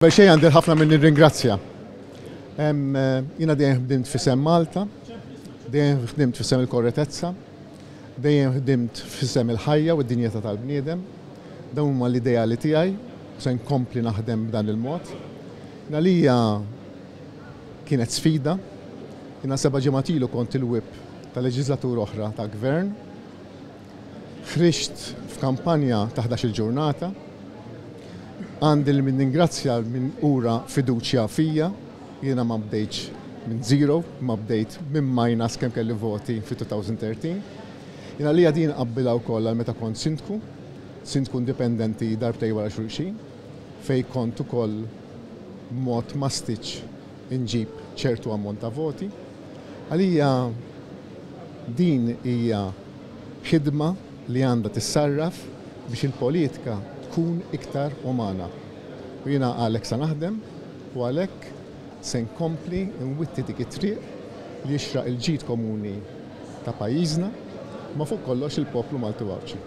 Xej għandi ħafna minn nirringrazzja. Jina dejjem ħdimt fisem Malta, dejjem ħdimt fisem il-korretezza, dejjem ħdimt fisem il-ħajja u d-dinjeta tal-bniedem. Dawn huma l-ideali tiegħi, se nkompli naħdem b'dan il-mod. Għalija kienet sfida, jina seba' ġimgħat ilu kont il-whip ta' leġislatura oħra ta' gvern. Ħriġt f'kampanja ta' 11 ġurnata. Għandi li minn ningrazzja minn ura fiduċja fija, jiena ma bdejtx minn zero, ma bdejt minn minus kemm kelli voti fi 2013. Jiena li għadin qabbilha wkoll għal meta kont sindku indipendenti darbtej wara xulxin, fej kont ukoll mod mastiċ inġib ċertu ammont ta' voti. Għalija din hija ħidma li għandha tissarraf biex il-politika tkun iktar umana. U jiena għalhekk se naħdem u għalhekk se nkompli nwitti dik it-triq li jixraq il-ġid komuni ta' pajjiżna ma fuq kollox il-poplu Malti Waċi.